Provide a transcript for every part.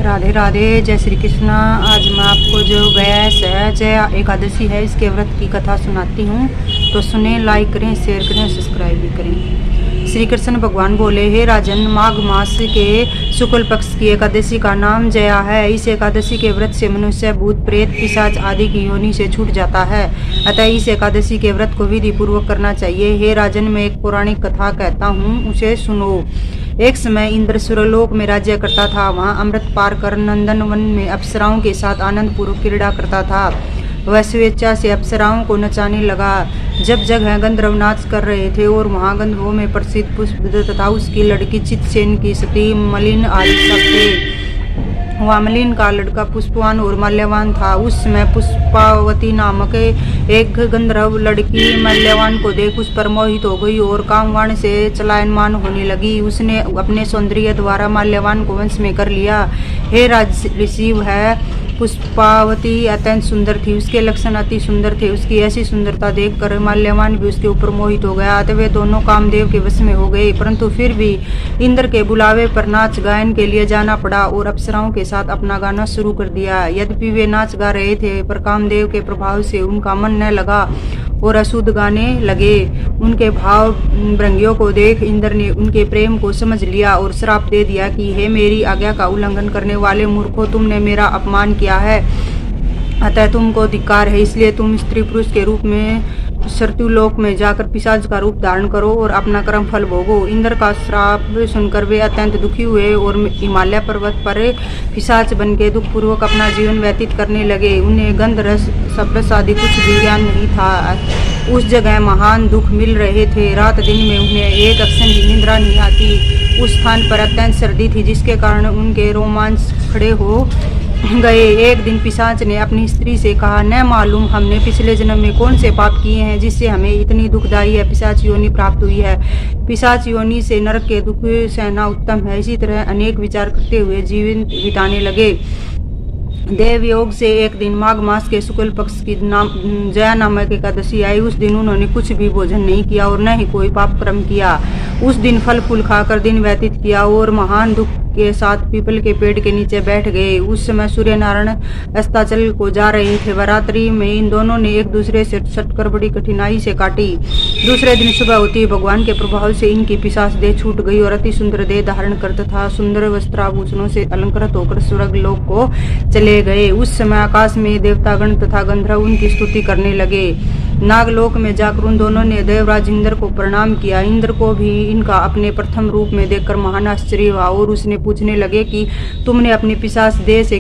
राधे राधे, जय श्री कृष्णा। आज मैं आपको जो गया सहज एकादशी है इसके व्रत की कथा सुनाती हूँ, तो सुने, लाइक करें, शेयर करें, सब्सक्राइब भी करें। श्री कृष्ण भगवान बोले, हे राजन, माघ मास के शुक्ल पक्ष की एकादशी का नाम जया है। इस एकादशी के व्रत से मनुष्य भूत प्रेत पिशाच आदि की योनि से छूट जाता है, अतः इस एकादशी के व्रत को विधि पूर्वक करना चाहिए। हे राजन, मैं एक पौराणिक कथा कहता हूँ, उसे सुनो। एक समय इंद्र सुरलोक में राज्य करता था। वहाँ अमृत पार कर नंदन वन में अप्सराओं के साथ आनंद पूर्वक क्रीड़ा करता था। वह स्वेच्छा से अप्सराओं को नचाने लगा। जब जगह गंधर्व नाच कर रहे थे और वहाँ गंधर्वों में प्रसिद्ध पुष्पदत्त तथा उसकी लड़की चितसेन की सती मलिन आदि सब थे। वह मलिन का लड़का पुष्पवान और माल्यवान था। उस समय पुष्पावती नामक एक गंधर्व लड़की माल्यवान को देख उस पर मोहित हो गई और कामवाण से चलायमान होने लगी। उसने अपने सौंदर्य द्वारा माल्यवान को वंश में कर लिया। हे ऋषि, वह पुष्पावती अत्यंत सुंदर थी, उसके लक्षण अति सुंदर थे। उसकी ऐसी सुंदरता देखकर माल्यवान भी उसके ऊपर मोहित हो गया, अतः वे दोनों कामदेव के वश में हो गए। परंतु फिर भी इंद्र के बुलावे पर नाच गायन के लिए जाना पड़ा और अप्सराओं के साथ अपना गाना शुरू कर दिया। यद्यपि वे नाच गा रहे थे, पर कामदेव के प्रभाव से उनका मन न लगा और अशुद्ध गाने लगे। उनके भाव भृंगियों को देख इंद्र ने उनके प्रेम को समझ लिया और श्राप दे दिया कि हे मेरी आज्ञा का उल्लंघन करने वाले मूर्खों, तुमने मेरा अपमान किया है, अतः तुमको धिक्कार है। इसलिए तुम स्त्री पुरुष के रूप में शर्तुलोक में जाकर पिशाच का रूप धारण करो और अपना कर्म फल भोगो। इंद्र का श्राप सुनकर वे अत्यंत दुखी हुए और हिमालय पर्वत पर पिशाच बन के दुखपूर्वक अपना जीवन व्यतीत करने लगे। उन्हें गंध रस शब्द आदि कुछ भी ज्ञान नहीं था। उस जगह महान दुख मिल रहे थे। रात दिन में उन्हें एक क्षण भी निद्रा नहीं आती। उस स्थान पर अत्यंत सर्दी थी, जिसके कारण उनके रोमांच खड़े हो गए। एक दिन पिशाच ने अपनी स्त्री से कहा, न मालूम हमने पिछले जन्म में कौन से पाप किए हैं जिससे हमें इतनी दुखदायी है पिशाच योनि प्राप्त हुई है। पिशाच योनि से नरक के दुख सहना उत्तम है। इसी तरह अनेक विचार करते हुए जीवन बिताने लगे। देव योग से एक दिन माघ मास के शुक्ल पक्ष की जया नामक एकादशी आई। उस दिन उन्होंने कुछ भी भोजन नहीं किया और न ही कोई पाप कर्म किया। उस दिन फल फूल खाकर दिन व्यतीत किया और महान दुख के साथ पीपल के पेड़ के नीचे बैठ गए। उस समय सूर्य नारायण अस्ताचल को जा रहे थे। वरात्रि में इन दोनों ने एक दूसरे से सटकर बड़ी कठिनाई से काटी। दूसरे दिन सुबह होती भगवान के प्रभाव से इनकी पिशाच देह छूट गई और अति सुंदर देह धारण कर तथा सुंदर वस्त्राभूषणों से अलंकृत होकर स्वर्ग लोक को चले गए। उस समय आकाश में देवतागण तथा गंधर्व उनकी स्तुति करने लगे। नागलोक में जाकर उन दोनों ने देवराज इंद्र को प्रणाम किया। इंद्र को भी इनका अपने प्रथम रूप में देखकर महान आश्चर्य हुआ और उसने पूछने लगे कि तुमने अपनी पिशाच देह से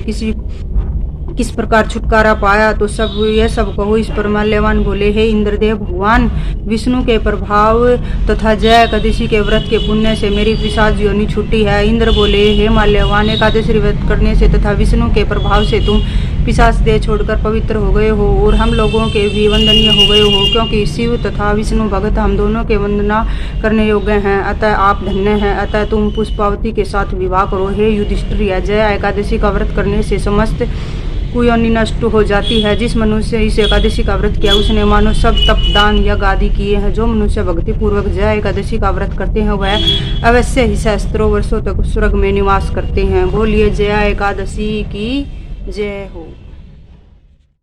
किस प्रकार छुटकारा पाया, तो यह सब कहो। इस पर माल्यवान बोले, हे इंद्रदेव, भगवान विष्णु के प्रभाव तथा जय एकादशी के व्रत के पुण्य से मेरी पिशाच योनि छूटी है। इंद्र बोले, हे माल्यवान, एकादशी व्रत करने से तथा विष्णु के प्रभाव से तुम पिशाच देह छोड़कर पवित्र हो गए हो और हम लोगों के भी वंदनीय हो गए हो, क्योंकि शिव तथा विष्णु भगत हम दोनों के वंदना करने योग्य हैं, अतः आप धन्य हैं। अतः तुम पुष्पावती के साथ विवाह करो। हे युधिष्ठिर, जय एकादशी का व्रत करने से समस्त कुयोनि नष्ट हो जाती है। जिस मनुष्य इस एकादशी का व्रत किया उसने मानो सब तप दान यज्ञ आदि किए हैं। जो मनुष्य भक्ति पूर्वक जय एकादशी का व्रत करते हैं वह अवश्य ही सहस्त्रों वर्षों तक स्वर्ग में निवास करते हैं। बोलिए जया एकादशी की जय हो।